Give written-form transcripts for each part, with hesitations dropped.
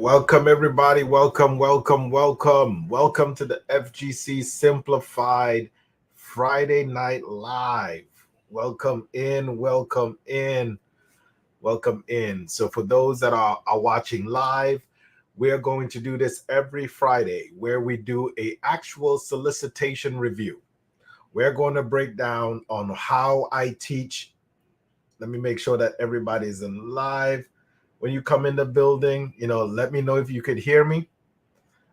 Welcome, everybody. Welcome, welcome, welcome. Welcome to the FGC Simplified Friday Night Live. Welcome in, welcome in, welcome in. So, for those that are watching live, we're going to do this every Friday where we do a actual solicitation review. We're going to break down on how I teach. Let me make sure that everybody's in live. When you come in the building, let me know if you could hear me.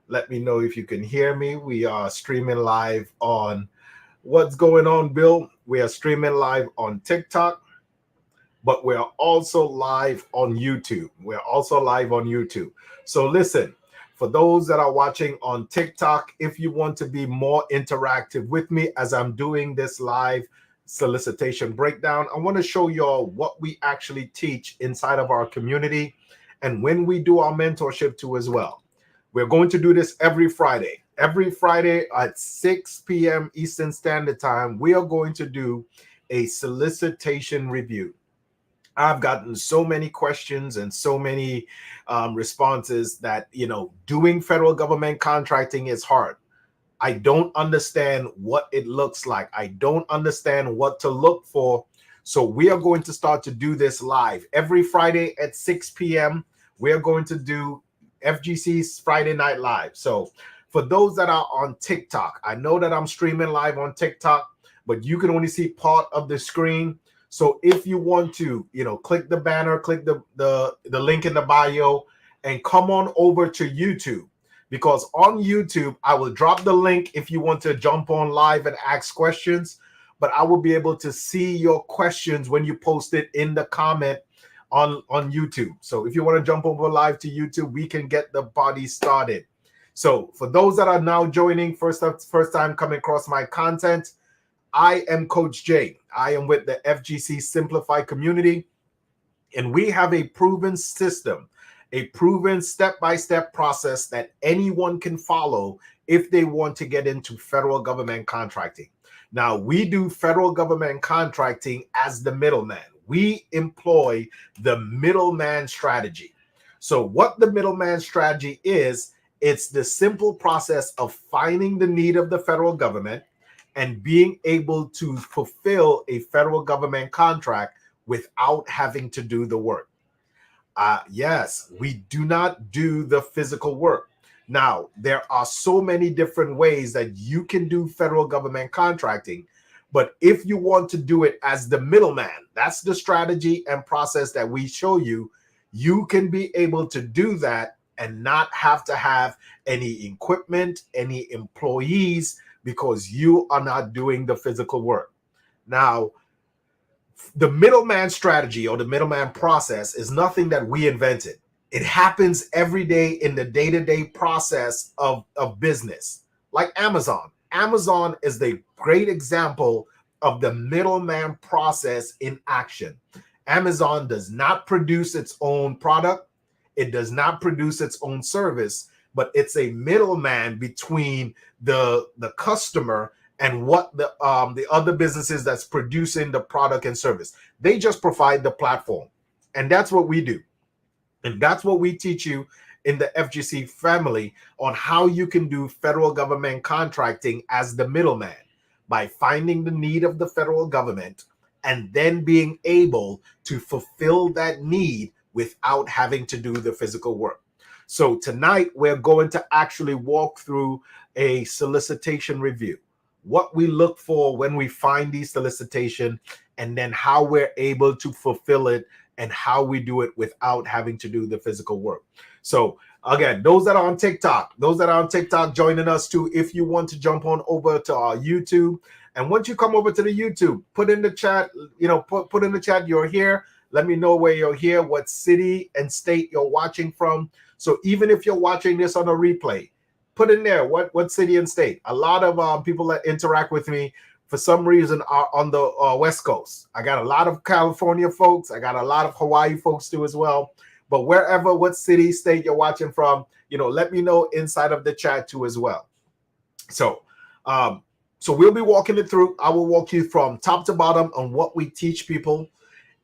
Let me know if you can hear me. We are streaming live on what's going on, Bill. We are streaming live on TikTok, but we're also live on YouTube. We're also live on YouTube. So listen, for those that are watching on TikTok, if you want to be more interactive with me as I'm doing this live solicitation breakdown, I want to show y'all what we actually teach inside of our community and when we do our mentorship too as well. We're going to do this every Friday. Every Friday at 6 p.m. Eastern Standard Time, we are going to do a solicitation review. I've gotten so many questions and so many responses that, doing federal government contracting is hard. I don't understand what it looks like. I don't understand what to look for. So we are going to start to do this live. Every Friday at 6 p.m., we're going to do FGC's Friday Night Live. So for those that are on TikTok, I know that I'm streaming live on TikTok, but you can only see part of the screen. So if you want to, click the banner, click the link in the bio and come on over to YouTube. Because on YouTube, I will drop the link if you want to jump on live and ask questions, but I will be able to see your questions when you post it in the comment on YouTube. So if you want to jump over live to YouTube, we can get the party started. So for those that are now joining, first time coming across my content, I am Coach Jay. I am with the FGC Simplified Community, and we have a proven system, a proven step-by-step process that anyone can follow if they want to get into federal government contracting. Now, we do federal government contracting as the middleman. We employ the middleman strategy. So what the middleman strategy is, it's the simple process of finding the need of the federal government and being able to fulfill a federal government contract without having to do the work. Yes, we do not do the physical work. Now, there are so many different ways that you can do federal government contracting, but if you want to do it as the middleman, that's the strategy and process that we show you. You can be able to do that and not have to have any equipment, any employees, because you are not doing the physical work. Now, the middleman strategy or the middleman process is nothing that we invented. It happens every day in the day-to-day process of business. Like Amazon. Amazon is the great example of the middleman process in action. Amazon does not produce its own product. It does not produce its own service, but it's a middleman between the customer and what the other businesses that's producing the product and service. They just provide the platform. And that's what we do. And that's what we teach you in the FGC family on how you can do federal government contracting as the middleman by finding the need of the federal government and then being able to fulfill that need without having to do the physical work. So tonight, we're going to actually walk through a solicitation review, what we look for when we find these solicitation, and then how we're able to fulfill it and how we do it without having to do the physical work. So again, those that are on TikTok, joining us too, if you want to jump on over to our YouTube. And once you come over to the YouTube, put in the chat, put in the chat you're here. Let me know where you're here, what city and state you're watching from. So even if you're watching this on a replay, put in there what city and state. A lot of people that interact with me for some reason are on the West Coast. I got a lot of California folks. I got a lot of Hawaii folks too as well. But wherever, what city, state you're watching from, let me know inside of the chat too as well. So we'll be walking it through. I will walk you from top to bottom on what we teach people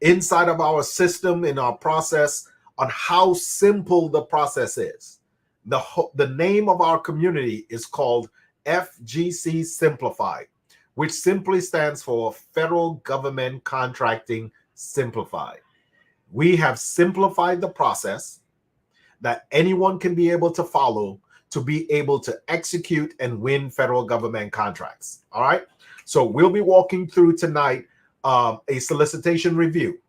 inside of our system, in our process on how simple the process is. The name of our community is called FGC Simplified, which simply stands for Federal Government Contracting Simplified. We have simplified the process that anyone can be able to follow to be able to execute and win federal government contracts. All right. So we'll be walking through tonight a solicitation review.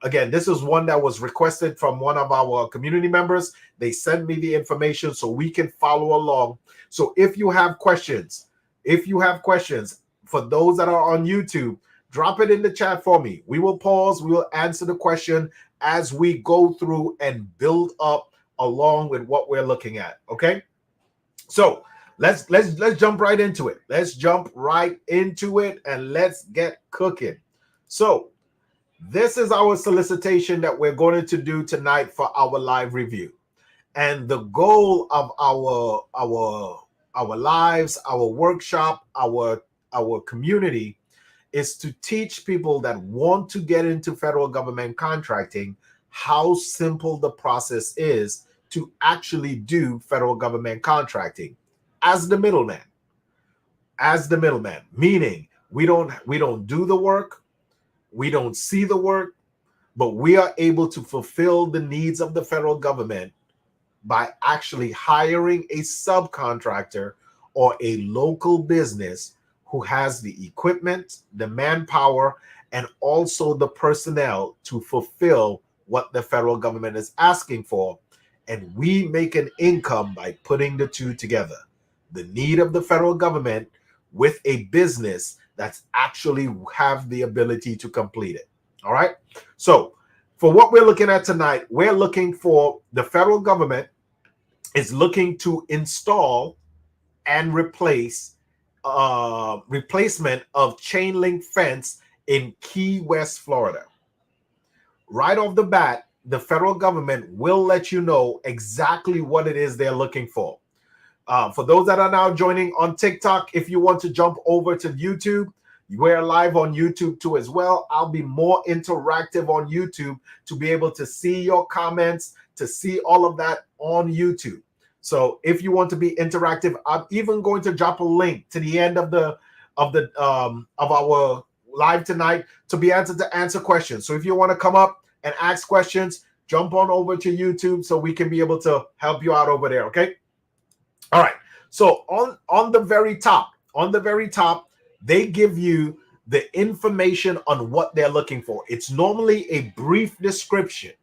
Again, this is one that was requested from one of our community members. They sent me the information so we can follow along. So if you have questions, for those that are on YouTube, drop it in the chat for me. We will pause. We will answer the question as we go through and build up along with what we're looking at. Okay. So let's jump right into it. Let's jump right into it and let's get cooking. So this is our solicitation that we're going to do tonight for our live review. And the goal of our lives, our workshop, our community is to teach people that want to get into federal government contracting how simple the process is to actually do federal government contracting as the middleman. Meaning we don't do the work, we don't see the work, but we are able to fulfill the needs of the federal government by actually hiring a subcontractor or a local business who has the equipment, the manpower, and also the personnel to fulfill what the federal government is asking for. And we make an income by putting the two together. The need of the federal government with a business that's actually have the ability to complete it. All right. So for what we're looking at tonight, we're looking for the federal government is looking to install and replacement of chain link fence in Key West, Florida. Right off the bat, the federal government will let you know exactly what it is they're looking for. For those that are now joining on TikTok, if you want to jump over to YouTube, we're live on YouTube too as well. I'll be more interactive on YouTube to be able to see your comments, to see all of that on YouTube. So if you want to be interactive, I'm even going to drop a link to the end of our live tonight to be able to answer questions. So if you want to come up and ask questions, jump on over to YouTube so we can be able to help you out over there. Okay. All right. So on the very top, they give you the information on what they're looking for. It's normally a brief description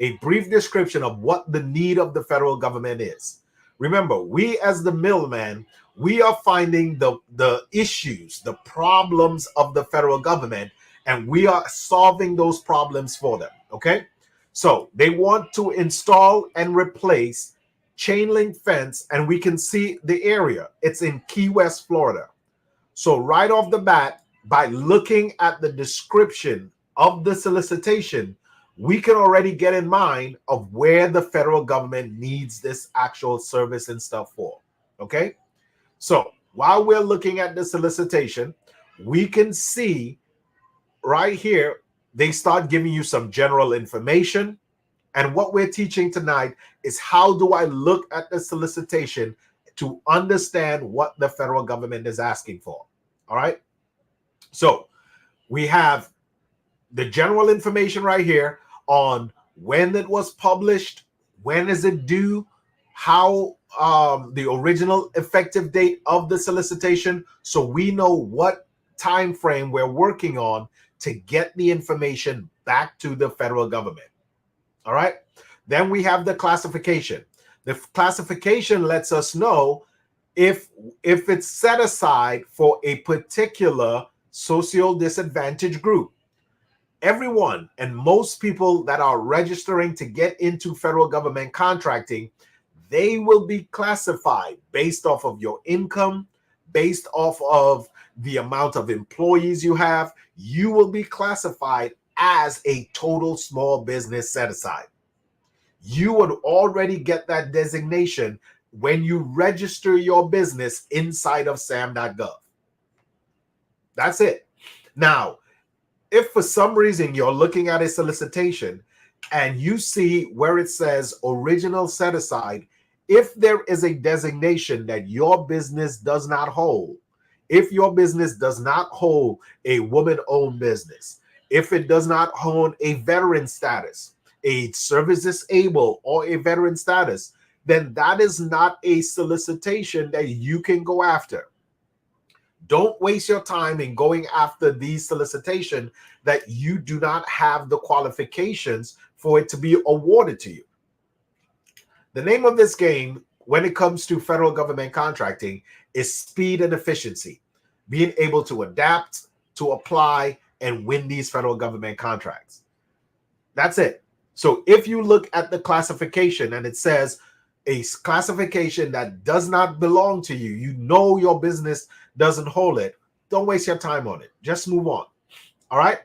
of what the need of the federal government is. Remember, we as the middleman, we are finding the issues, the problems of the federal government, and we are solving those problems for them. Okay. So they want to install and replace chain link fence, and we can see the area. It's in Key West, Florida. So right off the bat, by looking at the description of the solicitation, we can already get in mind of where the federal government needs this actual service and stuff for. Okay. So while we're looking at the solicitation, we can see right here, they start giving you some general information. And what we're teaching tonight is how do I look at the solicitation to understand what the federal government is asking for. All right. So we have the general information right here on when it was published, when is it due, how the original effective date of the solicitation, so we know what time frame we're working on to get the information back to the federal government. All right. Then we have the classification. The classification lets us know if it's set aside for a particular social disadvantaged group. Everyone and most people that are registering to get into federal government contracting, they will be classified based off of your income, based off of the amount of employees you have. You will be classified as a total small business set aside. You would already get that designation when you register your business inside of SAM.gov. That's it. Now, if for some reason you're looking at a solicitation and you see where it says original set aside, if there is a designation that your business does not hold, if your business does not hold a woman-owned business, if it does not hold a veteran status, a service disabled, or a veteran status, then that is not a solicitation that you can go after. Don't waste your time in going after these solicitation that you do not have the qualifications for it to be awarded to you. The name of this game, when it comes to federal government contracting, is speed and efficiency, being able to adapt, to apply, and win these federal government contracts. That's it. So if you look at the classification and it says a classification that does not belong to you, you know your business doesn't hold it, don't waste your time on it. Just move on. All right.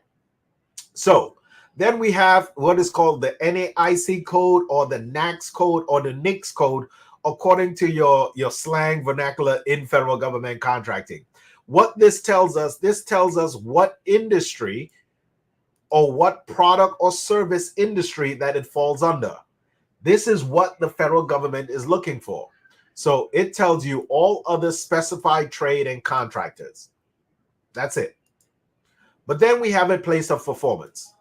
So then we have what is called the NAIC code or the NAICS code or the NICS code, according to your slang vernacular in federal government contracting. What this tells us what industry or what product or service industry that it falls under. This is what the federal government is looking for. So it tells you all other specified trade and contractors. That's it. But then we have a place of performance.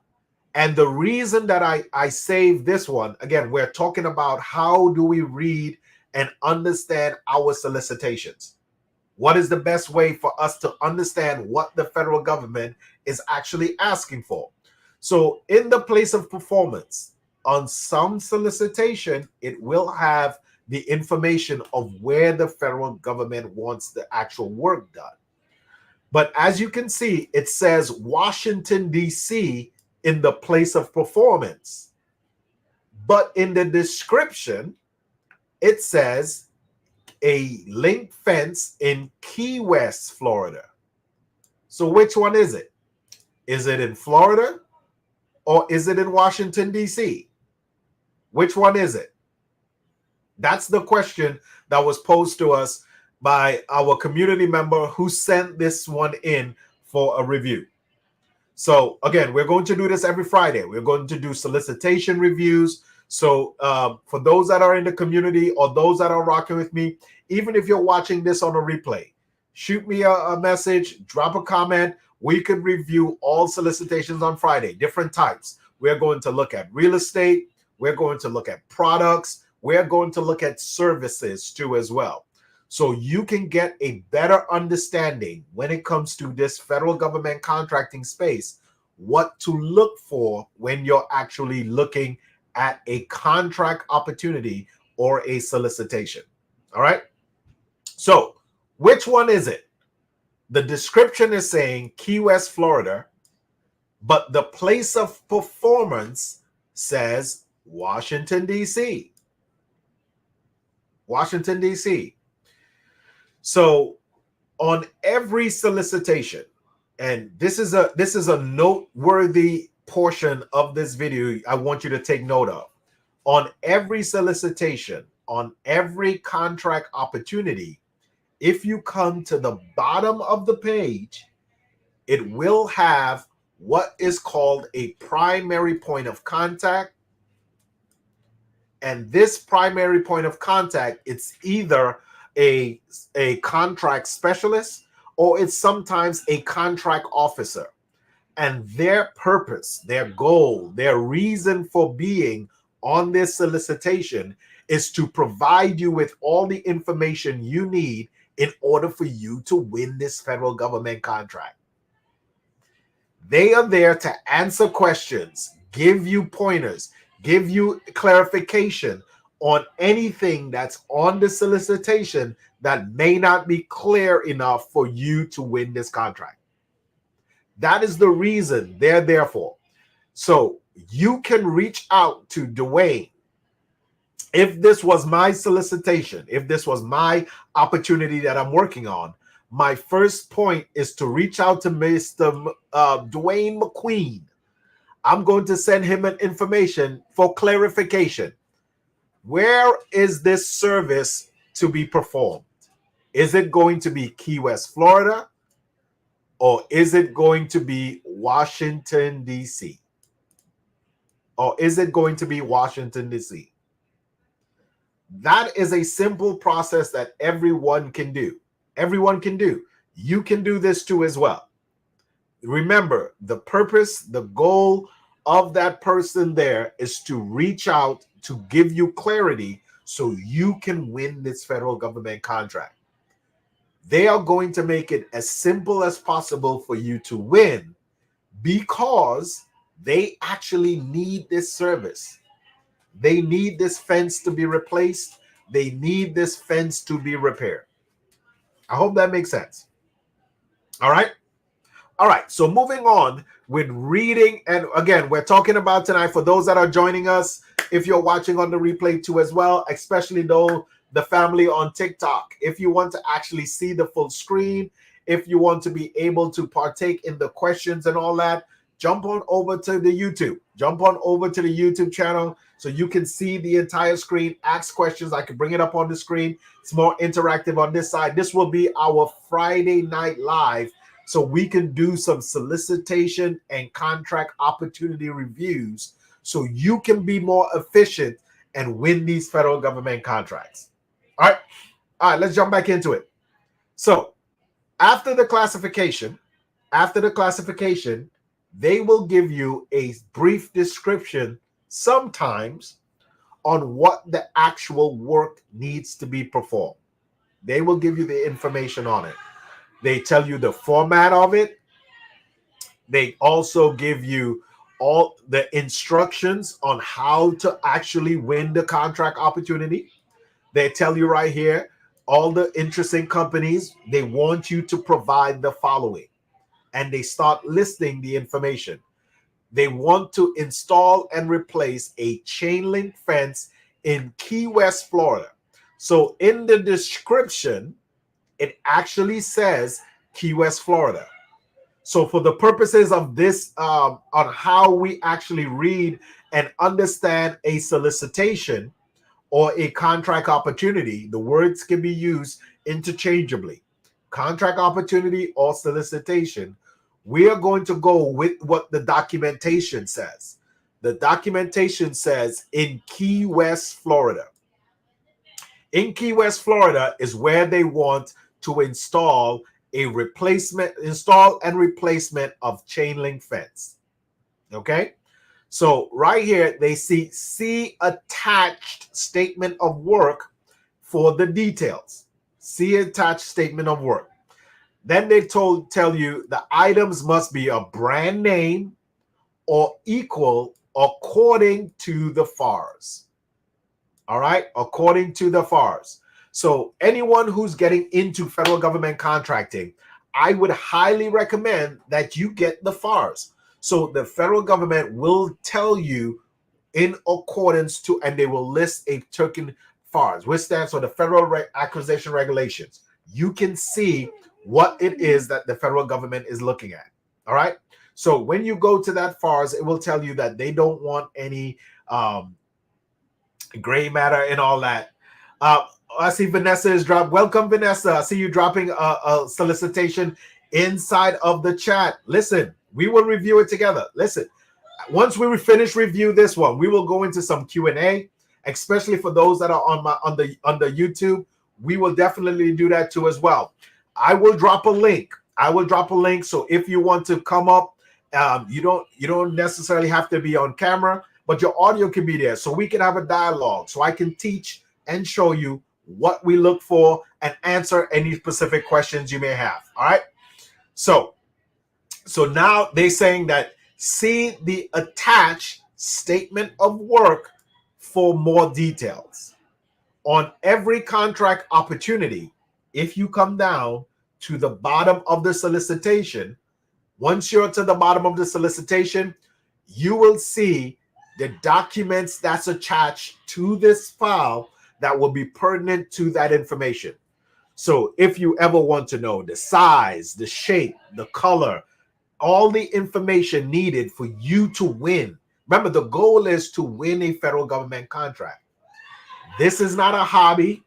And the reason that I saved this one, again, we're talking about how do we read and understand our solicitations. What is the best way for us to understand what the federal government is actually asking for? So in the place of performance, on some solicitation, it will have the information of where the federal government wants the actual work done. But as you can see, it says Washington, D.C. in the place of performance. But in the description, it says a link fence in Key West, Florida. So which one is it? Is it in Florida or is it in Washington, D.C.? Which one is it? That's the question that was posed to us by our community member who sent this one in for a review. So again, we're going to do this every Friday. We're going to do solicitation reviews. So for those that are in the community or those that are rocking with me, even if you're watching this on a replay, shoot me a message, drop a comment. We could review all solicitations on Friday, different types. We're going to look at real estate. We're going to look at products. We're going to look at services too as well. So you can get a better understanding when it comes to this federal government contracting space, what to look for when you're actually looking at a contract opportunity or a solicitation. All right. So which one is it? The description is saying Key West, Florida, but the place of performance says Washington, D.C. Washington, D.C. So on every solicitation, and this is a noteworthy portion of this video I want you to take note of. On every solicitation, on every contract opportunity, if you come to the bottom of the page, it will have what is called a primary point of contact. And this primary point of contact, it's either a contract specialist or it's sometimes a contract officer. And their purpose, their goal, their reason for being on this solicitation is to provide you with all the information you need in order for you to win this federal government contract. They are there to answer questions, give you pointers, give you clarification on anything that's on the solicitation that may not be clear enough for you to win this contract. That is the reason they're there for. So you can reach out to Dwayne. If this was my solicitation, if this was my opportunity that I'm working on, my first point is to reach out to Mr. Dwayne McQueen. I'm going to send him an information for clarification. Where is this service to be performed? Is it going to be Key West, Florida? Or is it going to be Washington, D.C.? or is it going to be Washington, D.C.? That is a simple process that everyone can do. Everyone can do. You can do this too as well. Remember, the purpose, the goal of that person there is to reach out to give you clarity so you can win this federal government contract. They are going to make it as simple as possible for you to win because they actually need this service. They need this fence to be replaced. They need this fence to be repaired. I hope that makes sense. All right. All right. So moving on with reading. And again, we're talking about tonight for those that are joining us. If you're watching on the replay too as well, especially though the family on TikTok, if you want to actually see the full screen, if you want to be able to partake in the questions and all that, jump on over to the YouTube. Jump on over to the YouTube channel so you can see the entire screen, ask questions. I can bring it up on the screen. It's more interactive on this side. This will be our Friday night live, so we can do some solicitation and contract opportunity reviews so you can be more efficient and win these federal government contracts. All right, let's jump back into it. So after the classification, they will give you a brief description sometimes on what the actual work needs to be performed. They will give you the information on it. They tell you the format of it. They also give you all the instructions on how to actually win the contract opportunity. They tell you right here, all the interesting companies, they want you to provide the following. And they start listing the information. They want to install and replace a chain link fence in Key West, Florida. So in the description, it actually says Key West, Florida. So for the purposes of this, on how we actually read and understand a solicitation or a contract opportunity, the words can be used interchangeably. Contract opportunity or solicitation, we are going to go with what the documentation says. The documentation says in Key West, Florida. In Key West, Florida is where they want to install and replacement of chain link fence. Okay? So right here, they see attached statement of work for the details. See attached statement of work. Then they tell you the items must be a brand name or equal according to the FARs. All right, according to the FARs. So anyone who's getting into federal government contracting, I would highly recommend that you get the FARs. So the federal government will tell you in accordance to, and they will list a token FARs, which stands for the Federal Acquisition Regulations. You can see what it is that the federal government is looking at. All right. So when you go to that FARs, it will tell you that they don't want any gray matter and all that. I see Vanessa is dropped. Welcome, Vanessa. I see you dropping a solicitation inside of the chat. Listen, we will review it together. Listen, once we finish review this one, we will go into some Q&A, especially for those that are on the YouTube. We will definitely do that too as well. I will drop a link. So if you want to come up, you don't necessarily have to be on camera, but your audio can be there, so we can have a dialogue. So I can teach and show you what we look for and answer any specific questions you may have. All right. So now they're saying that see the attached statement of work for more details on every contract opportunity. If you come down to the bottom of the solicitation, once you're to the bottom of the solicitation, you will see the documents that's attached to this file that will be pertinent to that information. So if you ever want to know the size, the shape, the color, all the information needed for you to win. Remember, the goal is to win a federal government contract. This is not a hobby.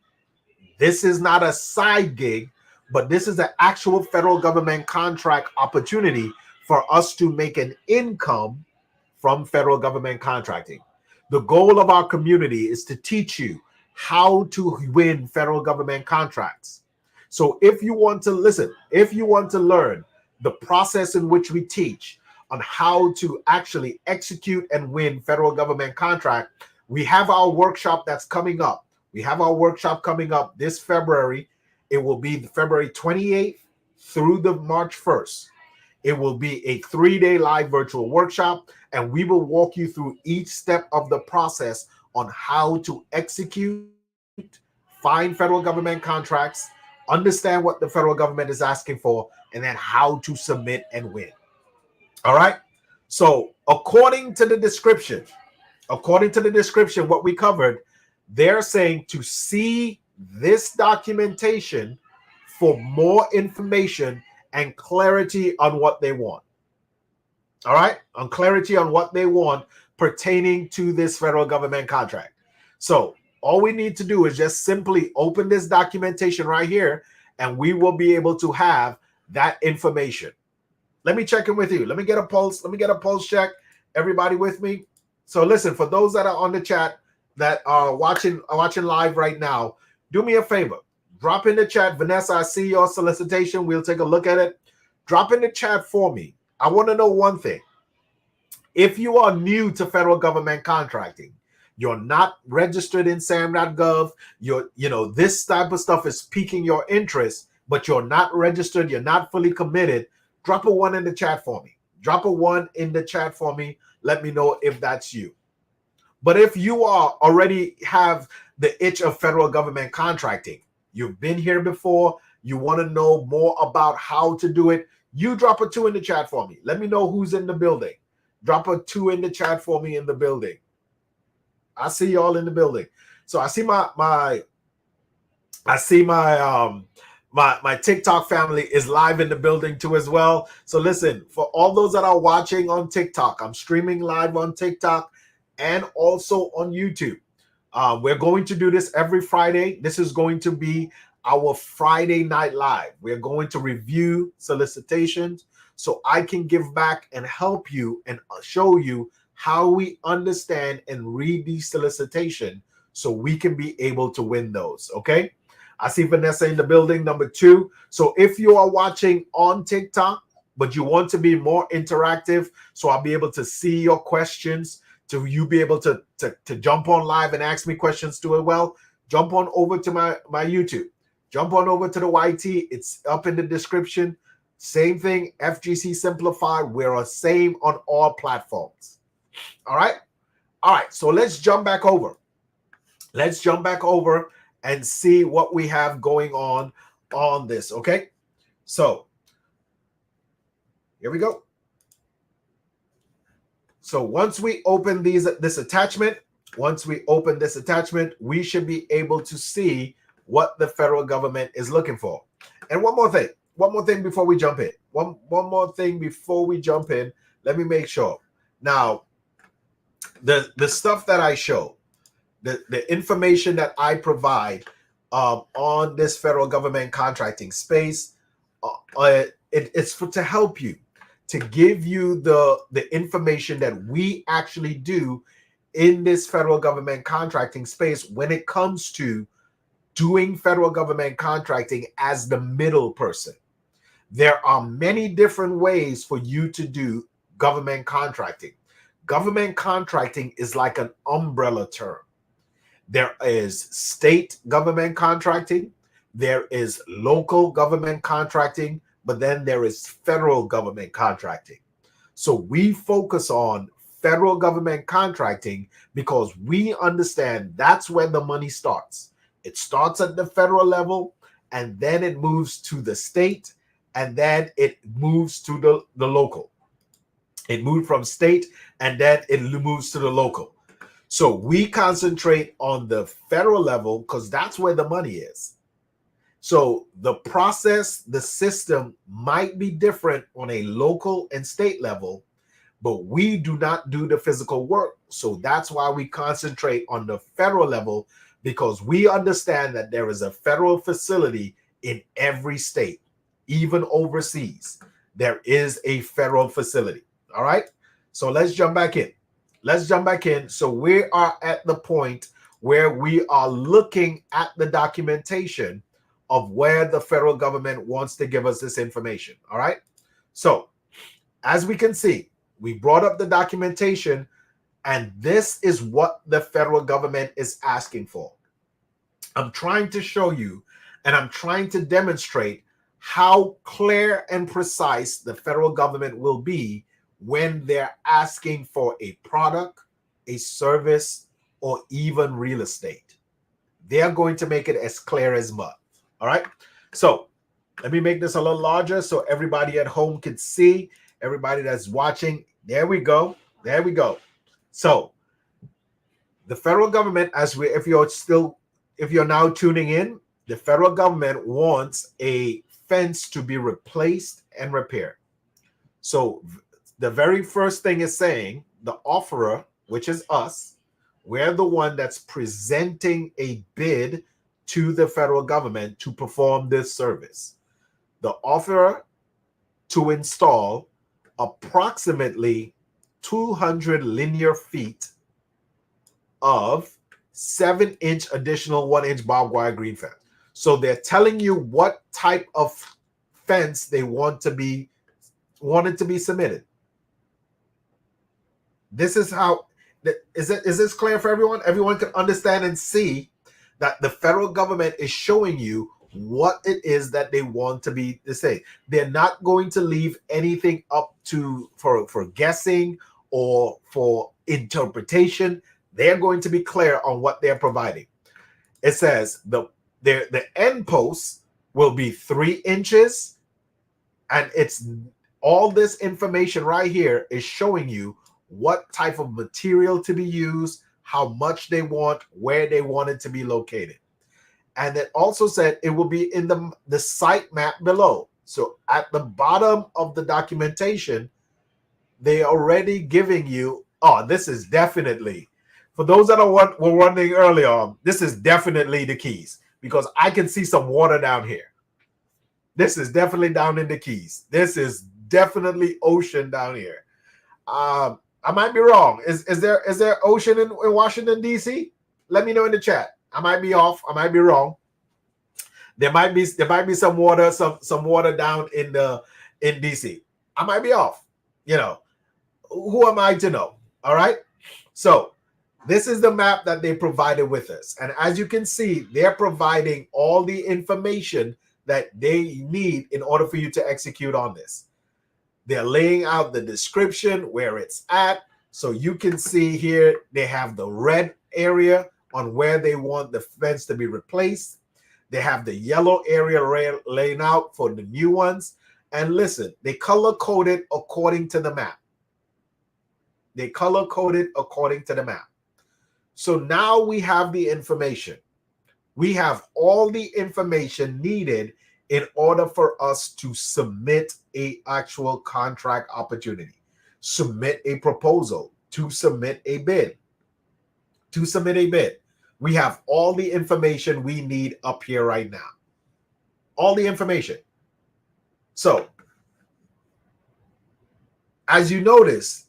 This is not a side gig, but this is an actual federal government contract opportunity for us to make an income from federal government contracting. The goal of our community is to teach you how to win federal government contracts. So if you want to listen, if you want to learn the process in which we teach on how to actually execute and win federal government contract, we have our workshop that's coming up. We have our workshop coming up this February. It will be February 28th through the March 1st. It will be a 3-day live virtual workshop, and we will walk you through each step of the process on how to execute, find federal government contracts, understand what the federal government is asking for, and then how to submit and win. All right. So according to the description, what we covered, they're saying to see this documentation for more information and clarity on what they want. All right, on clarity on what they want pertaining to this federal government contract. So all we need to do is just simply open this documentation right here, and we will be able to have that information. Let me check in with you. Let me get a pulse. Let me get a pulse check. Everybody with me? So listen, for those that are on the chat that are watching live right now, do me a favor. Drop in the chat. Vanessa, I see your solicitation. We'll take a look at it. Drop in the chat for me. I want to know one thing. If you are new to federal government contracting, you're not registered in SAM.gov, this type of stuff is piquing your interest, but you're not registered, you're not fully committed, drop a 1 in the chat for me. Drop a 1 in the chat for me. Let me know if that's you. But if you are already have the itch of federal government contracting, you've been here before, you want to know more about how to do it, you drop a 2 in the chat for me. Let me know who's in the building. Drop a 2 in the chat for me in the building. I see y'all in the building. So I see my TikTok family is live in the building too as well. So listen, for all those that are watching on TikTok, I'm streaming live on TikTok and also on YouTube. We're going to do this every Friday. This is going to be our Friday night live. We're going to review solicitations so I can give back and help you and show you how we understand and read these solicitations so we can be able to win those. Okay. I see Vanessa in the building, number 2. So if you are watching on TikTok, but you want to be more interactive, so I'll be able to see your questions, to you be able to jump on live and ask me questions too as well, jump on over to my YouTube. Jump on over to the YT. It's up in the description. Same thing, FGC Simplified. We're the same on all platforms. All right. All right. So let's jump back over. Let's jump back over and see what we have going on this. Okay. So here we go. So once we open this attachment, we should be able to see what the federal government is looking for. And one more thing before we jump in. One more thing before we jump in. Let me make sure. Now, the stuff that I show, the information that I provide on this federal government contracting space, it's to help you, to give you the information that we actually do in this federal government contracting space when it comes to doing federal government contracting as the middle person. There are many different ways for you to do government contracting. Government contracting is like an umbrella term. There is state government contracting, there is local government contracting, but then there is federal government contracting. So we focus on federal government contracting because we understand that's where the money starts. It starts at the federal level, and then it moves to the state, and then it moves to the local. It moved from state, and then it moves to the local. So we concentrate on the federal level because that's where the money is. So the process, the system might be different on a local and state level, but we do not do the physical work. So that's why we concentrate on the federal level, because we understand that there is a federal facility in every state, even overseas. There is a federal facility. All right. So let's jump back in. Let's jump back in. So we are at the point where we are looking at the documentation of where the federal government wants to give us this information. All right. So as we can see, we brought up the documentation, and this is what the federal government is asking for. I'm trying to show you, and I'm trying to demonstrate how clear and precise the federal government will be when they're asking for a product, a service, or even real estate. They are going to make it as clear as mud. All right. So let me make this a little larger so everybody at home can see, everybody that's watching. There we go. There we go. So the federal government, if you're now tuning in, the federal government wants a fence to be replaced and repaired. So the very first thing is saying the offerer, which is us, we're the one that's presenting a bid to the federal government to perform this service. The offerer to install approximately 200 linear feet of 7-inch additional 1-inch barbed wire green fence. So they're telling you what type of fence they wanted to be submitted. This is how. Is this clear for everyone? Everyone can understand and see that the federal government is showing you what it is that they want to say. They're not going to leave anything up to for guessing or for interpretation. They're going to be clear on what they're providing. It says the end post will be 3 inches, and it's all this information right here is showing you what type of material to be used, how much they want, where they want it to be located. And it also said it will be in the site map below. So at the bottom of the documentation, they already giving you, this is definitely, for those that were wondering earlier, this is definitely the Keys, because I can see some water down here. This is definitely down in the Keys. This is definitely ocean down here. I might be wrong. Is there ocean in Washington, D.C.? Let me know in the chat. I might be off. I might be wrong. There might be some water, some water down in D.C. I might be off. You know, who am I to know? All right. So this is the map that they provided with us. And as you can see, they're providing all the information that they need in order for you to execute on this. They're laying out the description where it's at. So you can see here, they have the red area on where they want the fence to be replaced. They have the yellow area laying out for the new ones. And listen, they color coded according to the map. They color coded according to the map. So now we have the information. We have all the information needed in order for us to submit a actual contract opportunity, submit a proposal, to submit a bid. We have all the information we need up here right now. All the information. So, as you notice,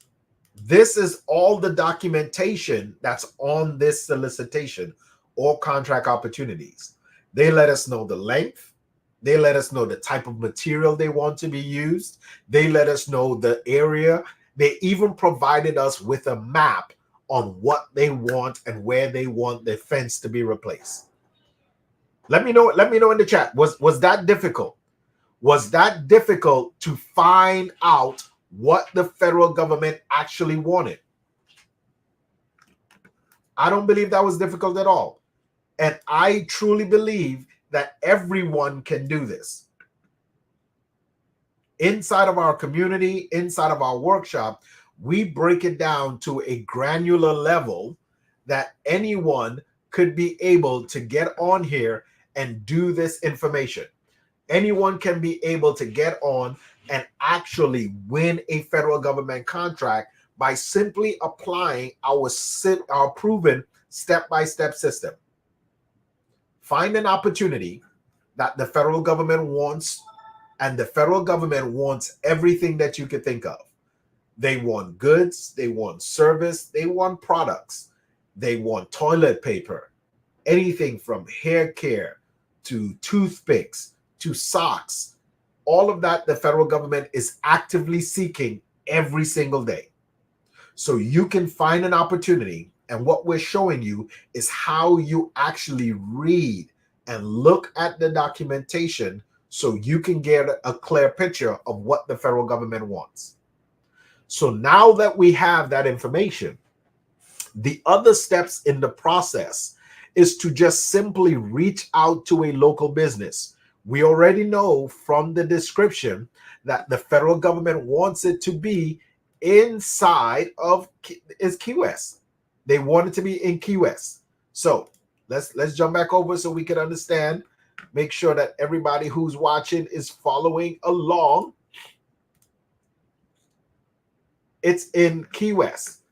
this is all the documentation that's on this solicitation or contract opportunities. They let us know the length. They let us know the type of material they want to be used. They let us know the area. They even provided us with a map on what they want and where they want the fence to be replaced. Let me know in the chat. Was that difficult? Was that difficult to find out what the federal government actually wanted? I don't believe that was difficult at all. And I truly believe that everyone can do this. Inside of our community, inside of our workshop, we break it down to a granular level that anyone could be able to get on here and do this information. Anyone can be able to get on and actually win a federal government contract by simply applying our proven step-by-step system. Find an opportunity that the federal government wants, and the federal government wants everything that you could think of. They want goods, they want service, they want products, they want toilet paper, anything from hair care to toothpicks to socks. All of that the federal government is actively seeking every single day. So you can find an opportunity, and what we're showing you is how you actually read and look at the documentation so you can get a clear picture of what the federal government wants. So now that we have that information, the other steps in the process is to just simply reach out to a local business. We already know from the description that the federal government wants it to be inside of Key West. They want it to be in Key West. So let's jump back over so we can understand. Make sure that everybody who's watching is following along. It's in Key West.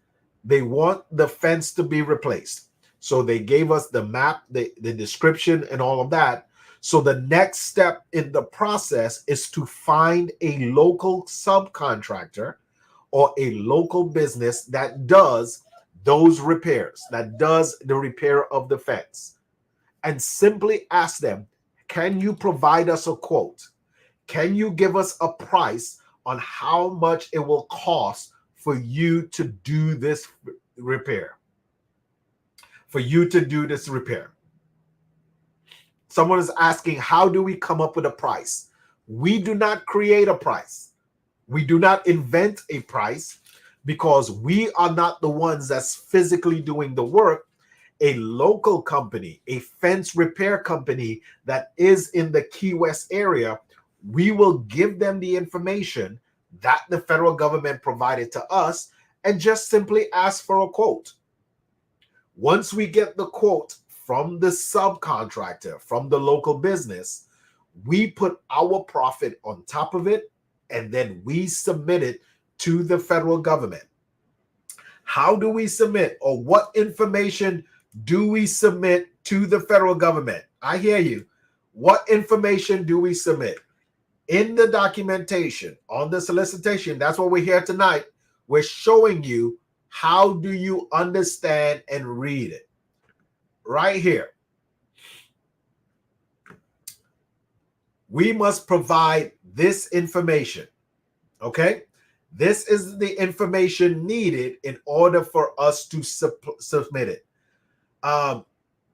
They want the fence to be replaced. So they gave us the map, the description, and all of that. So the next step in the process is to find a local subcontractor or a local business that does those repairs, that does the repair of the fence, and simply ask them, can you provide us a quote? Can you give us a price on how much it will cost for you to do this repair? For you to do this repair. Someone is asking, how do we come up with a price? We do not create a price. We do not invent a price because we are not the ones that's physically doing the work. A local company, a fence repair company that is in the Key West area, we will give them the information that the federal government provided to us and just simply ask for a quote. Once we get the quote from the subcontractor, from the local business, we put our profit on top of it, and then we submit it to the federal government. How do we submit, or what information do we submit to the federal government? I hear you. What information do we submit? In the documentation, on the solicitation, that's what we're here tonight. We're showing you how do you understand and read it. Right here. We must provide this information. Okay? This is the information needed in order for us to submit it.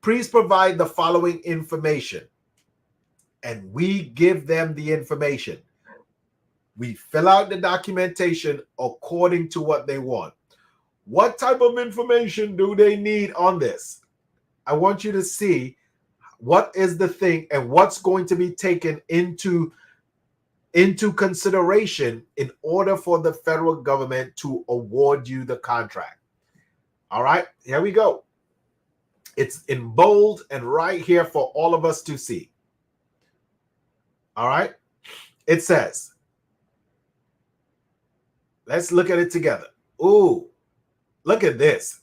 Please provide the following information. And we give them the information. We fill out the documentation according to what they want. What type of information do they need on this? I want you to see what is the thing and what's going to be taken into consideration in order for the federal government to award you the contract. All right, here we go. It's in bold and right here for all of us to see. All right, it says, let's look at it together. Ooh, look at this.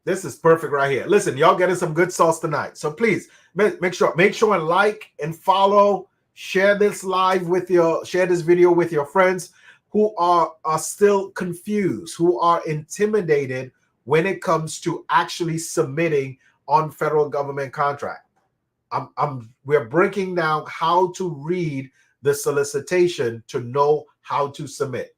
This is perfect right here. Listen, y'all getting some good sauce tonight. So please make sure and like and follow, share this video with your friends who are still confused, who are intimidated when it comes to actually submitting on federal government contract. We're breaking down how to read the solicitation to know how to submit.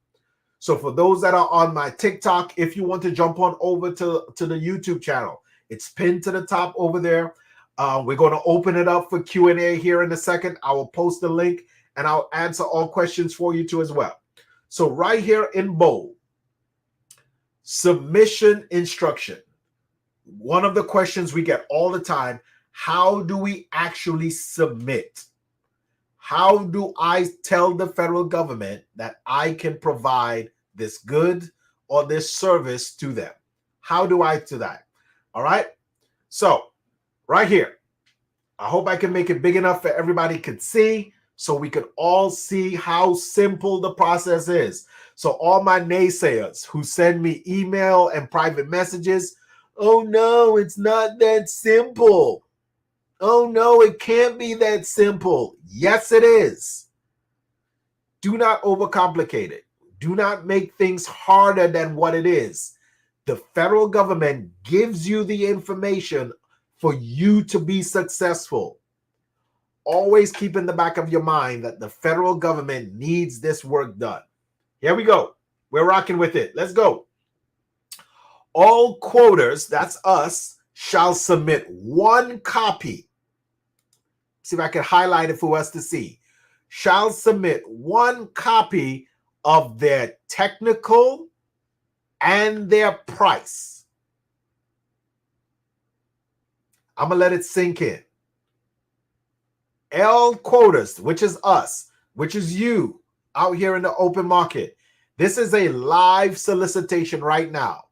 So for those that are on my TikTok, if you want to jump on over to the YouTube channel, it's pinned to the top over there. We're going to open it up for Q&A here in a second. I will post the link and I'll answer all questions for you too as well. So right here in bold, submission instruction. One of the questions we get all the time, how do we actually submit? How do I tell the federal government that I can provide this good or this service to them? How do I do that? All right. So right here, I hope I can make it big enough for everybody could see so we could all see how simple the process is. So all my naysayers who send me email and private messages, oh no, it's not that simple. Oh no, it can't be that simple. Yes, it is. Do not overcomplicate it. Do not make things harder than what it is. The federal government gives you the information for you to be successful. Always keep in the back of your mind that the federal government needs this work done. Here we go. We're rocking with it. Let's go. All quoters, that's us, shall submit one copy. See if I can highlight it for us to see. Shall submit one copy of their technical and their price. I'm going to let it sink in. L quoters, which is us, which is you out here in the open market. This is a live solicitation right now.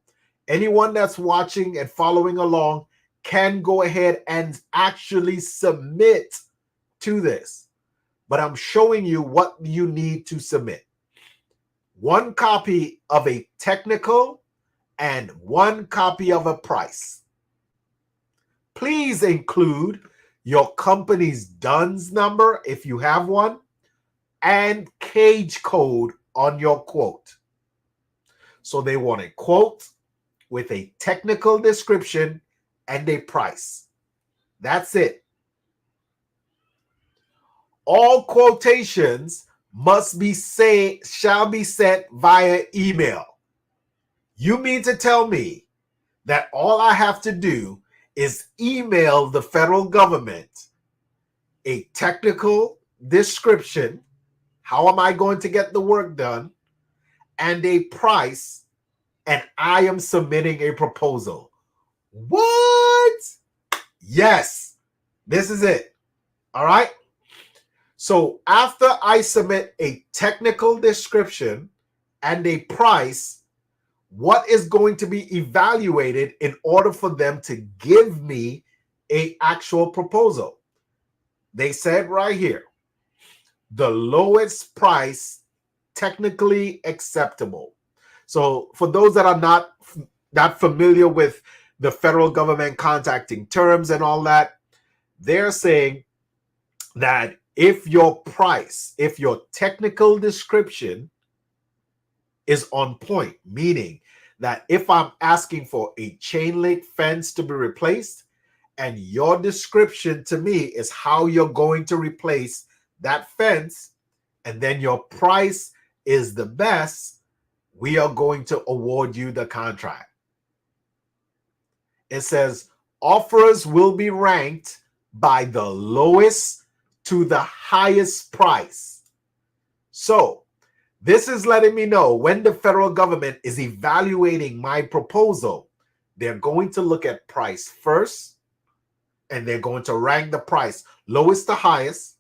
Anyone that's watching and following along can go ahead and actually submit to this. But I'm showing you what you need to submit. One copy of a technical and one copy of a price. Please include your company's DUNS number, if you have one, and cage code on your quote. So they want a quote with a technical description and a price. That's it. All quotations shall be sent via email. You mean to tell me that all I have to do is email the federal government a technical description, how am I going to get the work done, and a price, and I am submitting a proposal? What? Yes, this is it. All right. So after I submit a technical description and a price, what is going to be evaluated in order for them to give me an actual proposal? They said right here, the lowest price technically acceptable. So for those that are not familiar with the federal government contracting terms and all that, they're saying that if your price, if your technical description is on point, meaning that if I'm asking for a chain link fence to be replaced and your description to me is how you're going to replace that fence, and then your price is the best, we are going to award you the contract. It says offers will be ranked by the lowest to the highest price. So this is letting me know when the federal government is evaluating my proposal, they're going to look at price first, and they're going to rank the price lowest to highest.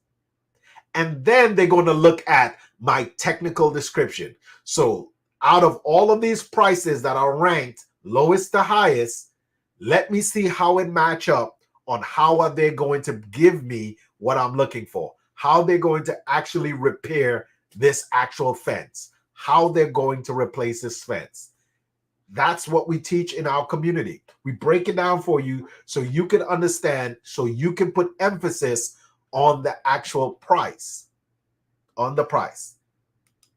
And then they're going to look at my technical description. So out of all of these prices that are ranked lowest to highest, let me see how it match up on how are they going to give me what I'm looking for, how they're going to actually repair this actual fence, how they're going to replace this fence. That's what we teach in our community. We break it down for you so you can understand, so you can put emphasis on the actual price, on the price.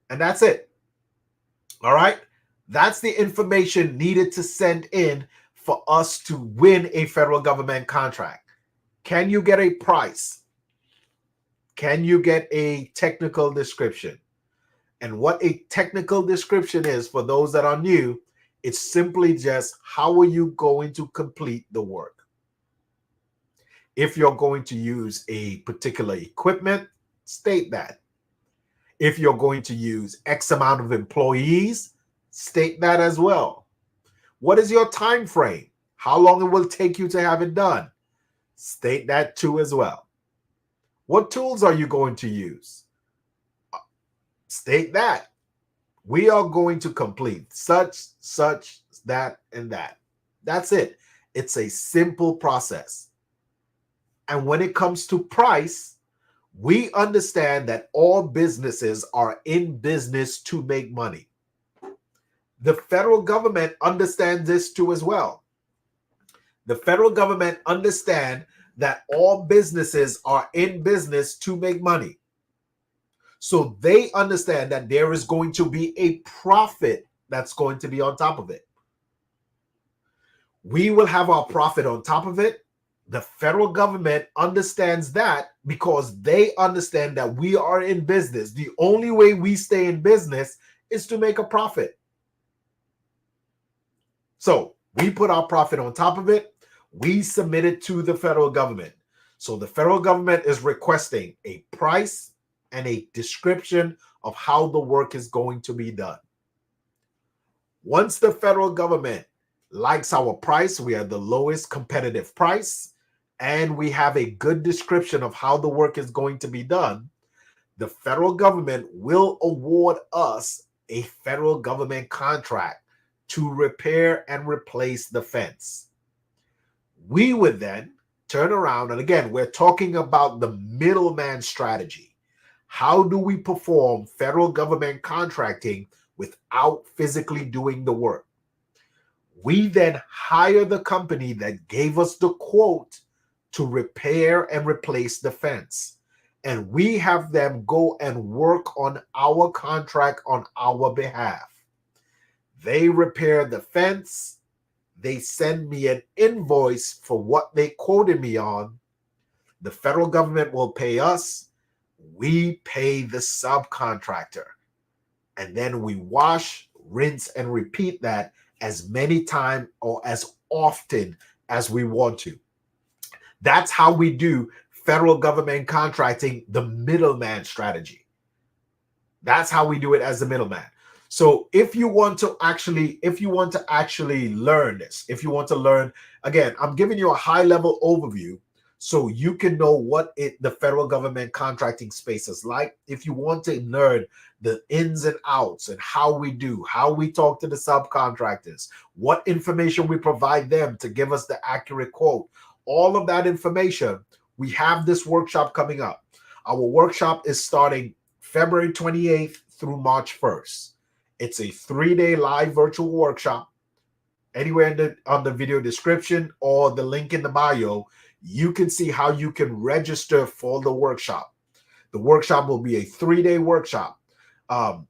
And that's it. All right. That's the information needed to send in for us to win a federal government contract. Can you get a price? Can you get a technical description? And what a technical description is, for those that are new, it's simply just how are you going to complete the work. If you're going to use a particular equipment, state that. If you're going to use X amount of employees, state that as well. What is your time frame? How long it will take you to have it done? State that too as well. What tools are you going to use? State that. We are going to complete such, that, and that. That's it. It's a simple process. And when it comes to price, we understand that all businesses are in business to make money. The federal government understands this too as well. The federal government understands that all businesses are in business to make money. So they understand that there is going to be a profit that's going to be on top of it. We will have our profit on top of it. The federal government understands that because they understand that we are in business. The only way we stay in business is to make a profit. So we put our profit on top of it. We submit it to the federal government. So the federal government is requesting a price and a description of how the work is going to be done. Once the federal government likes our price, we are the lowest competitive price, and we have a good description of how the work is going to be done, the federal government will award us a federal government contract to repair and replace the fence. We would then turn around, and again, we're talking about the middleman strategy. How do we perform federal government contracting without physically doing the work? We then hire the company that gave us the quote to repair and replace the fence. And we have them go and work on our contract on our behalf. They repair the fence. They send me an invoice for what they quoted me on. The federal government will pay us. We pay the subcontractor. And then we wash, rinse, and repeat that as many times or as often as we want to. That's how we do federal government contracting, the middleman strategy. That's how we do it as the middleman. So if you want to actually learn this, if you want to learn, again, I'm giving you a high level overview so you can know what the federal government contracting space is like. If you want to learn the ins and outs and how we talk to the subcontractors, what information we provide them to give us the accurate quote, all of that information, we have this workshop coming up. Our workshop is starting February 28th through March 1st. It's a 3-day live virtual workshop. Anywhere on the video description or the link in the bio, you can see how you can register for the workshop. The workshop will be a 3-day workshop. Above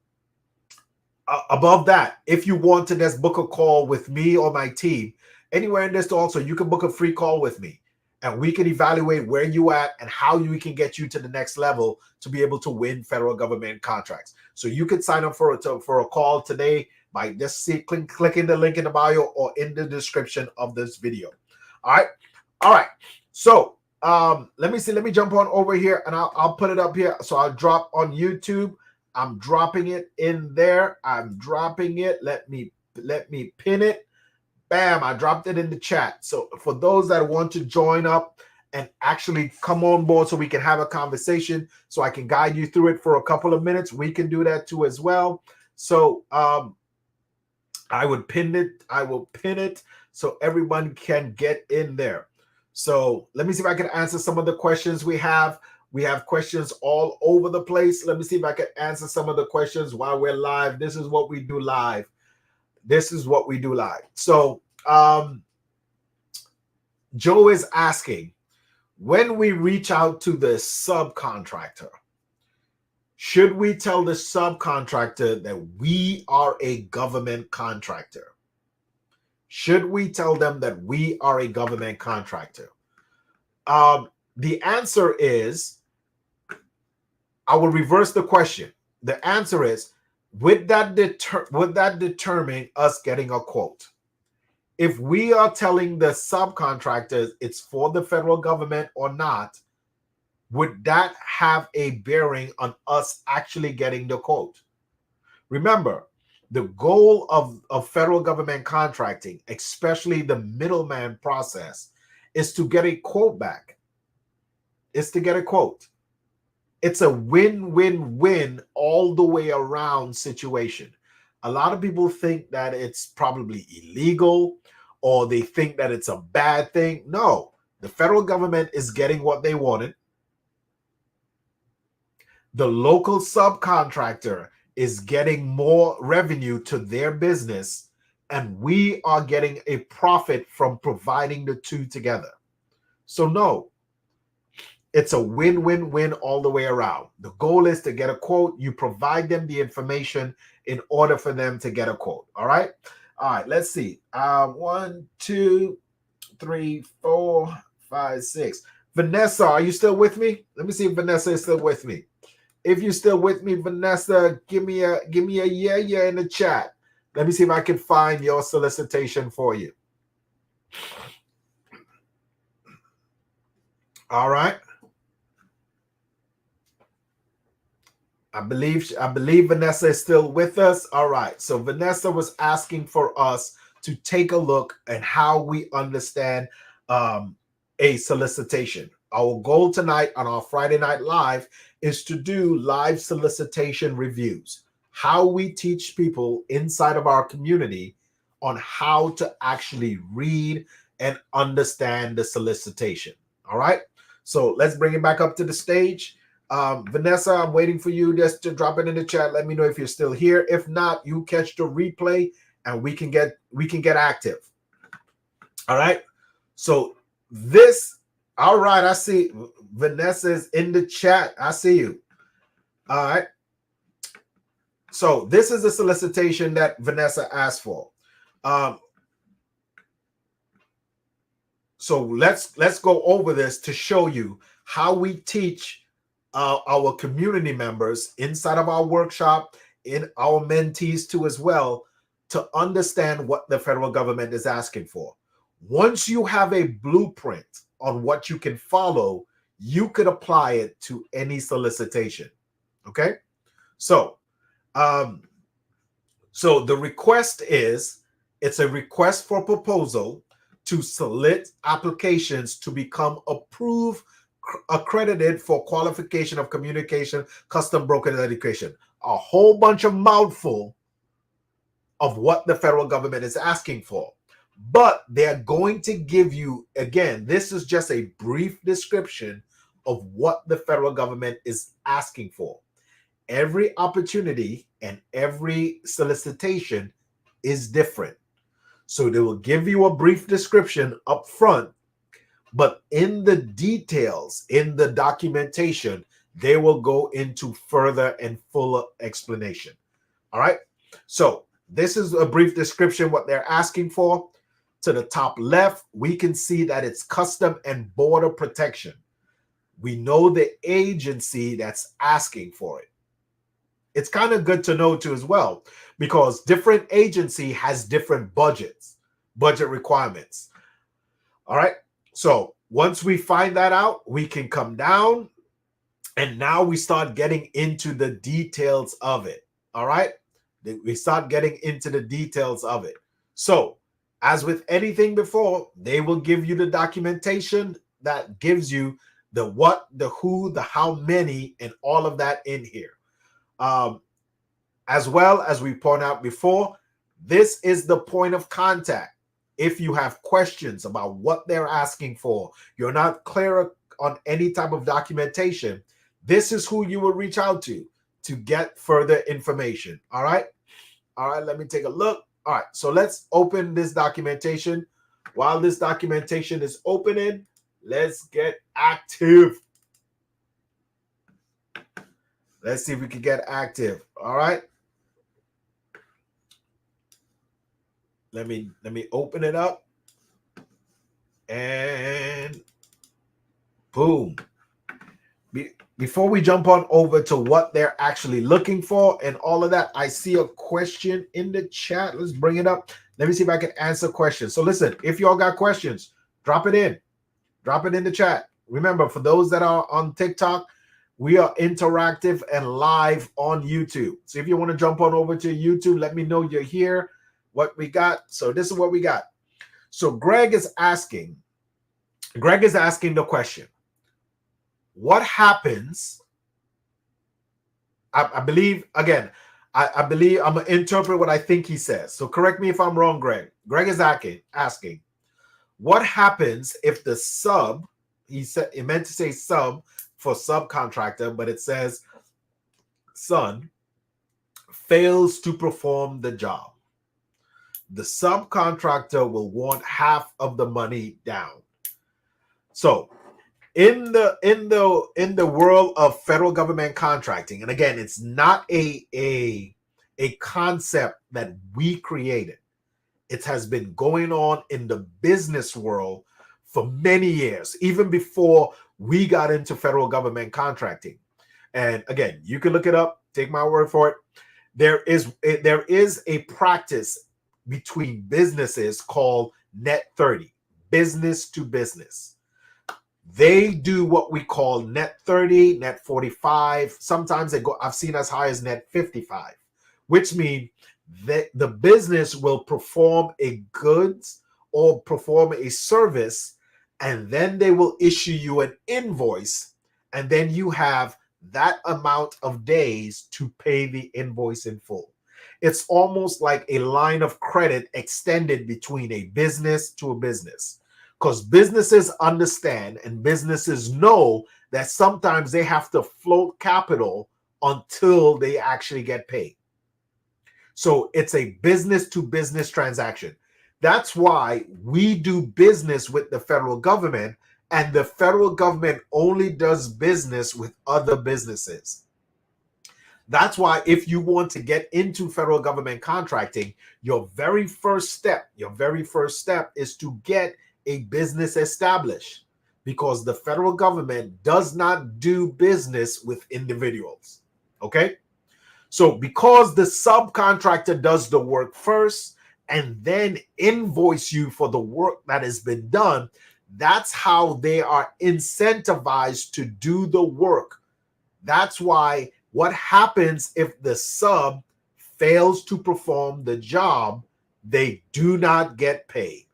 that, if you want to just book a call with me or my team, anywhere in this also, you can book a free call with me. And we can evaluate where you at and how we can get you to the next level to be able to win federal government contracts. So you can sign up for a call today by just clicking the link in the bio or in the description of this video. All right. So let me see. Let me jump on over here and I'll put it up here. So I'll drop on YouTube. I'm dropping it in there. I'm dropping it. Let me pin it. Bam, I dropped it in the chat. So for those that want to join up and actually come on board so we can have a conversation, so I can guide you through it for a couple of minutes, we can do that too as well. So I will pin it so everyone can get in there. So let me see if I can answer some of the questions we have. We have questions all over the place. Let me see if I can answer some of the questions while we're live. This is what we do live. So Joe is asking, when we reach out to the subcontractor, should we tell the subcontractor that we are a government contractor? Should we tell them that we are a government contractor? The answer is, I will reverse the question. The answer is, would that determine us getting a quote? If we are telling the subcontractors it's for the federal government or not, would that have a bearing on us actually getting the quote? Remember, the goal of federal government contracting, especially the middleman process, is to get a quote back. It's to get a quote. It's a win-win-win all the way around situation. A lot of people think that it's probably illegal or they think that it's a bad thing. No, the federal government is getting what they wanted. The local subcontractor is getting more revenue to their business, and we are getting a profit from providing the two together. So no, It's a win-win-win all the way around. The goal is to get a quote. You provide them the information in order for them to get a quote. All right. All right. Let's see. 1, 2, 3, 4, 5, 6. Vanessa, are you still with me? Let me see if Vanessa is still with me. If you're still with me, Vanessa, give me a yeah in the chat. Let me see if I can find your solicitation for you. All right. I believe Vanessa is still with us. All right. So Vanessa was asking for us to take a look at how we understand a solicitation. Our goal tonight on our Friday Night Live is to do live solicitation reviews. How we teach people inside of our community on how to actually read and understand the solicitation. All right. So let's bring it back up to the stage. Vanessa, I'm waiting for you just to drop it in the chat. Let me know if you're still here. If not, you catch the replay and we can get active. All right. So all right, I see Vanessa is in the chat. I see you. All right. So this is the solicitation that Vanessa asked for. So let's go over this to show you how we teach our community members inside of our workshop, in our mentees too as well, to understand what the federal government is asking for. Once you have a blueprint on what you can follow, you could apply it to any solicitation. Okay, so so the request is, it's a request for proposal to solicit applications to become accredited for qualification of communication, custom broker education. A whole bunch of mouthful of what the federal government is asking for. But they're going to give you, again, this is just a brief description of what the federal government is asking for. Every opportunity and every solicitation is different. So they will give you a brief description up front, but in the details, in the documentation, they will go into further and fuller explanation. All right. So this is a brief description, what they're asking for. To the top left, we can see that it's custom and border protection. We know the agency that's asking for it. It's kind of good to know too as well, because different agency has different budget requirements. All right. So once we find that out, we can come down and now we start getting into the details of it. All right. We start getting into the details of it. So as with anything before, they will give you the documentation that gives you the what, the who, the how many, and all of that in here. As well as we point out before, this is the point of contact. If you have questions about what they're asking for, you're not clear on any type of documentation, this is who you will reach out to get further information. All right. All right. Let me take a look. All right. So let's open this documentation. While this documentation is opening, let's get active. Let's see if we can get active. All right. Let me open it up. And boom. Before we jump on over to what they're actually looking for and all of that, I see a question in the chat. Let's bring it up. Let me see if I can answer questions. So listen, if y'all got questions, drop it in. Drop it in the chat. Remember, for those that are on TikTok, we are interactive and live on YouTube. So if you want to jump on over to YouTube, let me know you're here, what we got. So this is what we got. So Greg is asking the question. What happens? I believe, again, I believe I'm going to interpret what I think he says. So correct me if I'm wrong, Greg. Greg is asking, what happens if the sub, he meant to say sub for subcontractor, but it says son, fails to perform the job? The subcontractor will want half of the money down. So In the world of federal government contracting, and again, it's not a concept that we created. It has been going on in the business world for many years, even before we got into federal government contracting. And again, you can look it up, take my word for it. There is a practice between businesses called net 30, business to business. They do what we call net 30, net 45. Sometimes they go, I've seen as high as net 55, which means that the business will perform a goods or perform a service, and then they will issue you an invoice, and then you have that amount of days to pay the invoice in full. It's almost like a line of credit extended between a business to a business, because businesses understand and businesses know that sometimes they have to float capital until they actually get paid. So it's a business to business transaction. That's why we do business with the federal government, and the federal government only does business with other businesses. That's why if you want to get into federal government contracting, your very first step is to get a business established, because the federal government does not do business with individuals. Okay? So because the subcontractor does the work first and then invoice you for the work that has been done, that's how they are incentivized to do the work. That's why what happens if the sub fails to perform the job, they do not get paid.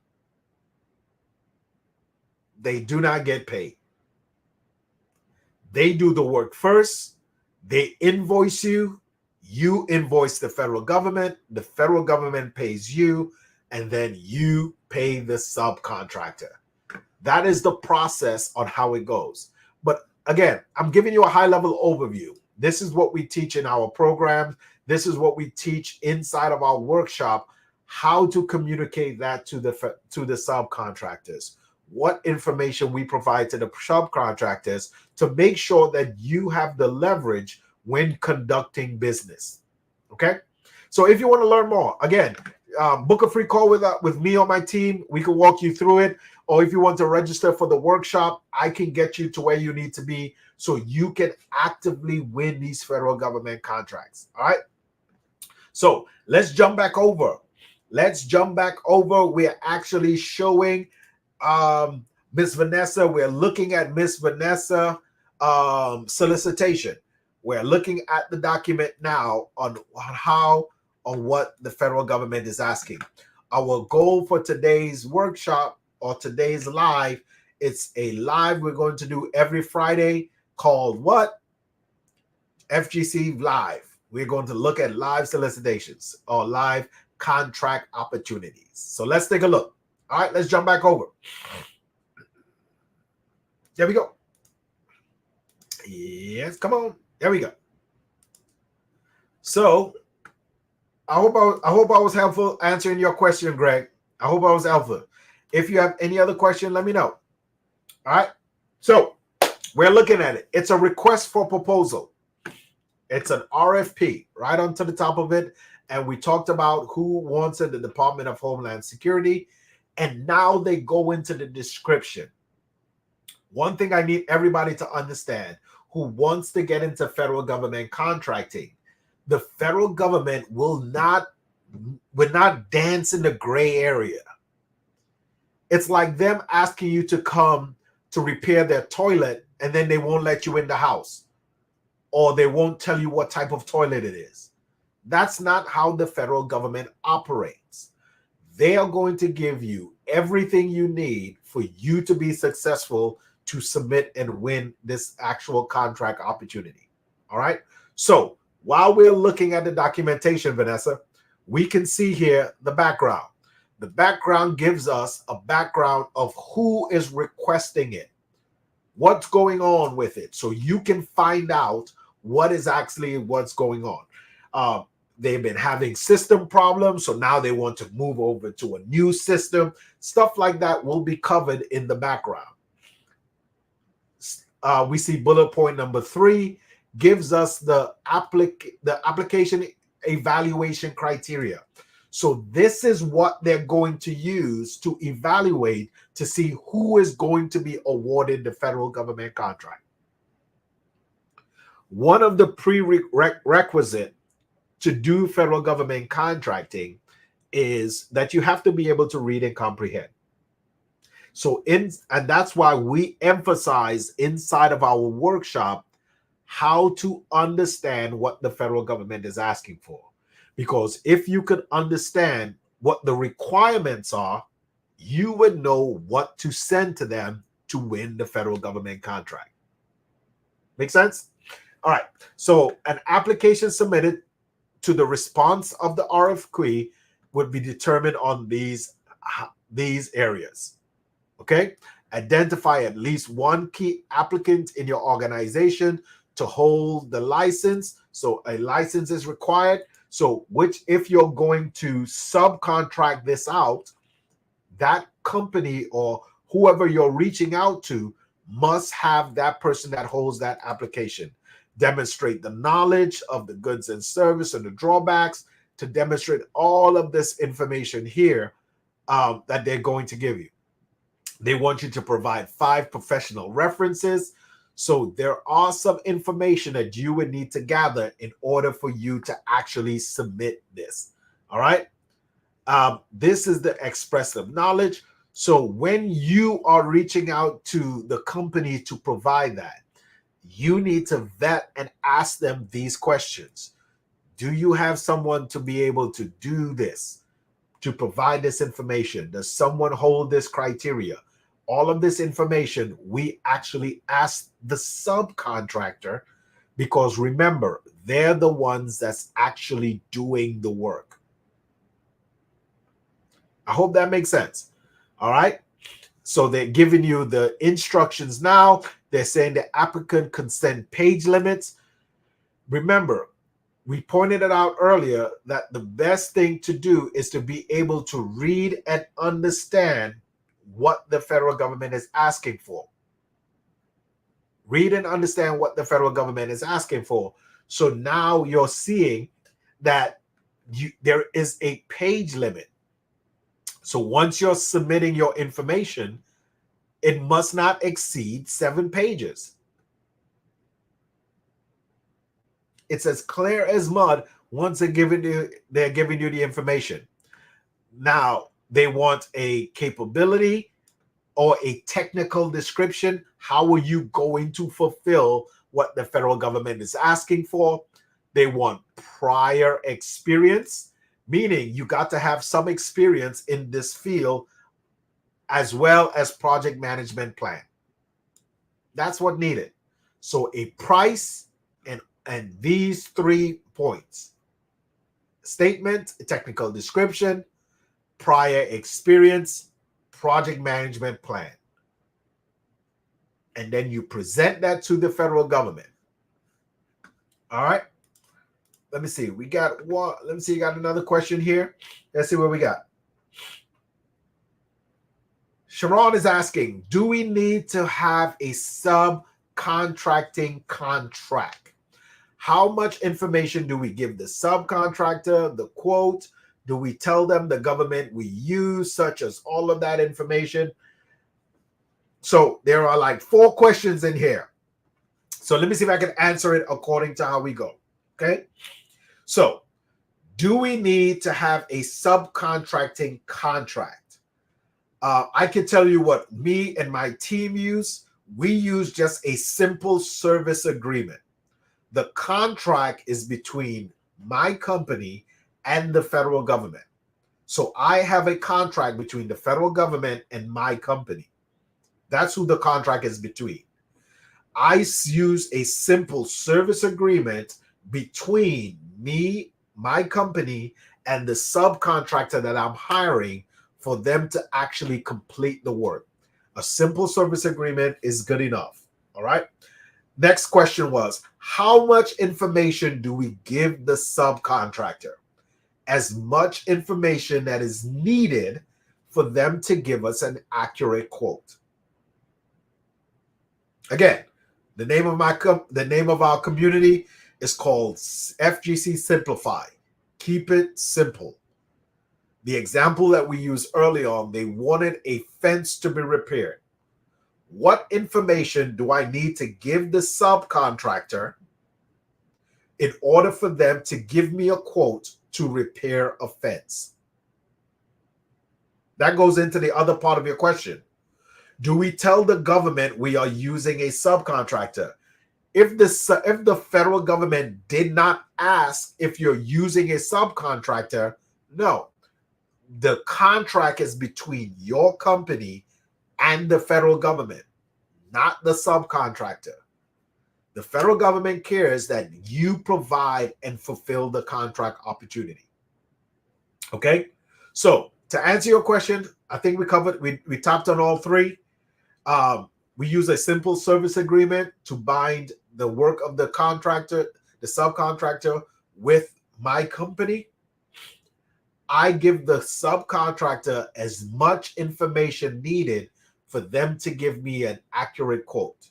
They do not get paid. They do the work first, they invoice you, you invoice the federal government pays you, and then you pay the subcontractor. That is the process on how it goes. But again, I'm giving you a high-level overview. This is what we teach in our programs. This is what we teach inside of our workshop, how to communicate that to the subcontractors, what information we provide to the subcontractors to make sure that you have the leverage when conducting business. Okay? So if you want to learn more, again, book a free call with me or my team. We can walk you through it. Or if you want to register for the workshop, I can get you to where you need to be so you can actively win these federal government contracts. All right? So let's jump back over. We're actually showing Miss Vanessa. We're looking at Miss Vanessa solicitation. We're looking at the document now on what the federal government is asking. Our goal for today's workshop or today's live, it's a live we're going to do every Friday called what? FGC Live. We're going to look at live solicitations or live contract opportunities. So let's take a look. All right, let's jump back over. There we go. Yes, come on. There we go. So I hope I was helpful answering your question, Greg. I hope I was helpful. If you have any other question, let me know. All right. So we're looking at it. It's a request for proposal. It's an RFP right onto the top of it. And we talked about who wants it, the Department of Homeland Security. And now they go into the description. One thing I need everybody to understand who wants to get into federal government contracting, the federal government will not dance in the gray area. It's like them asking you to come to repair their toilet and then they won't let you in the house, or they won't tell you what type of toilet it is. That's not how the federal government operates. They are going to give you everything you need for you to be successful to submit and win this actual contract opportunity. All right. So while we're looking at the documentation, Vanessa, we can see here the background. The background gives us a background of who is requesting it, what's going on with it, so you can find out what's going on. They've been having system problems, so now they want to move over to a new system. Stuff like that will be covered in the background. we see bullet point number 3 gives us the application evaluation criteria. So this is what they're going to use to evaluate to see who is going to be awarded the federal government contract. One of the prerequisite to do federal government contracting is that you have to be able to read and comprehend. So and that's why we emphasize inside of our workshop how to understand what the federal government is asking for. Because if you could understand what the requirements are, you would know what to send to them to win the federal government contract. Make sense? All right. So an application submitted to the response of the RFQ would be determined on these areas. Okay. Identify at least one key applicant in your organization to hold the license. So a license is required. So if you're going to subcontract this out, that company or whoever you're reaching out to must have that person that holds that application. Demonstrate the knowledge of the goods and service and the drawbacks, to demonstrate all of this information here that they're going to give you. They want you to provide 5 professional references. So there are some information that you would need to gather in order for you to actually submit this. All right. This is the expressive knowledge. So when you are reaching out to the company to provide that, you need to vet and ask them these questions. Do you have someone to be able to do this, to provide this information? Does someone hold this criteria? All of this information, we actually ask the subcontractor, because remember, they're the ones that's actually doing the work. I hope that makes sense. All right. So they're giving you the instructions now. They're saying the applicant consent page limits. Remember, we pointed it out earlier that the best thing to do is to be able to read and understand what the federal government is asking for. Read and understand what the federal government is asking for. So now you're seeing that there is a page limit. So once you're submitting your information, it must not exceed 7 pages. It's as clear as mud once they're giving you the information. Now, they want a capability or a technical description. How are you going to fulfill what the federal government is asking for? They want prior experience, meaning you got to have some experience in this field, as well as project management plan. That's what needed. So a price and these 3 points: statement, technical description, prior experience, project management plan. And then you present that to the federal government. All right. Let me see. We got one. Let me see. You got another question here. Let's see what we got. Sharon is asking, do we need to have a subcontracting contract? How much information do we give the subcontractor, the quote? Do we tell them the government we use, such as all of that information? So there are like 4 questions in here. So let me see if I can answer it according to how we go. Okay. So do we need to have a subcontracting contract? I can tell you what me and my team use. We use just a simple service agreement. The contract is between my company and the federal government. So I have a contract between the federal government and my company. That's who the contract is between. I use a simple service agreement between me, my company, and the subcontractor that I'm hiring for them to actually complete the work. A simple service agreement is good enough. All right. Next question was, how much information do we give the subcontractor? As much information that is needed for them to give us an accurate quote. Again, The name of our community is called FGC Simplify. Keep it simple. The example that we used early on, they wanted a fence to be repaired. What information do I need to give the subcontractor in order for them to give me a quote to repair a fence? That goes into the other part of your question. Do we tell the government we are using a subcontractor? If the federal government did not ask if you're using a subcontractor, no. The contract is between your company and the federal government, not the subcontractor. The federal government cares that you provide and fulfill the contract opportunity. Okay? So to answer your question, I think we tapped on all three. We use a simple service agreement to bind the work of the contractor, the subcontractor, with my company. I give the subcontractor as much information needed for them to give me an accurate quote.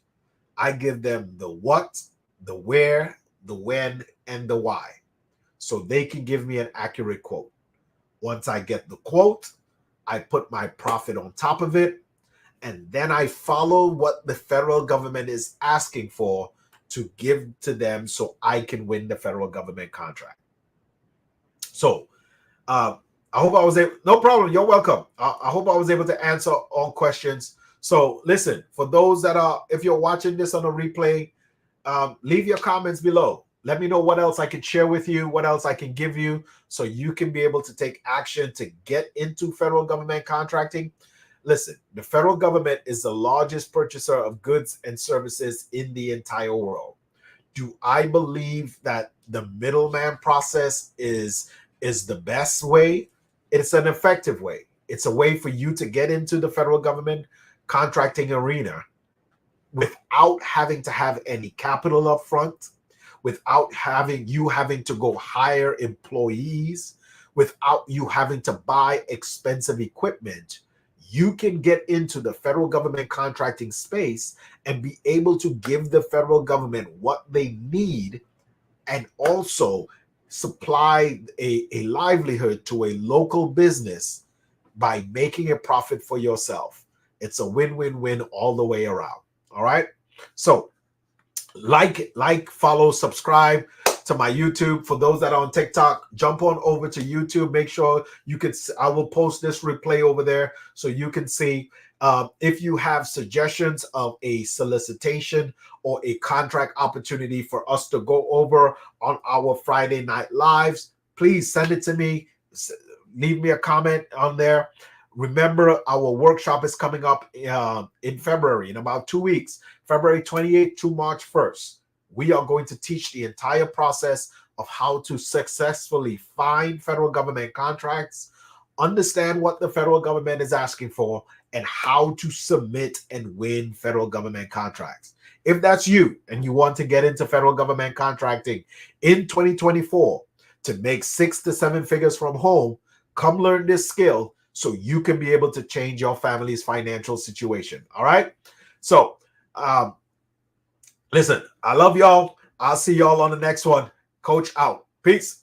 I give them the what, the where, the when, and the why, so they can give me an accurate quote. Once I get the quote, I put my profit on top of it, and then I follow what the federal government is asking for to give to them so I can win the federal government contract. So I hope I was able, no problem, you're welcome. I hope I was able to answer all questions. So listen, for those that are, if you're watching this on a replay, leave your comments below. Let me know what else I can share with you, what else I can give you, so you can be able to take action to get into federal government contracting. Listen, the federal government is the largest purchaser of goods and services in the entire world. Do I believe that the middleman process is the best way? It's an effective way. It's a way for you to get into the federal government contracting arena without having to have any capital up front, without having to go hire employees, without you having to buy expensive equipment. You can get into the federal government contracting space and be able to give the federal government what they need, and also supply a livelihood to a local business by making a profit for yourself. It's a win-win-win all the way around. All right. So like, follow, subscribe to my YouTube. For those that are on TikTok, jump on over to YouTube. Make sure you can, I will post this replay over there so you can see. If you have suggestions of a solicitation or a contract opportunity for us to go over on our Friday night lives, please send it to me. Leave me a comment on there. Remember, our workshop is coming up in February, in about 2 weeks, February 28th to March 1st. We are going to teach the entire process of how to successfully find federal government contracts, understand what the federal government is asking for, and how to submit and win federal government contracts. If that's you and you want to get into federal government contracting in 2024 to make 6 to 7 figures from home, come learn this skill so you can be able to change your family's financial situation. All right. So, listen, I love y'all. I'll see y'all on the next one. Coach out. Peace.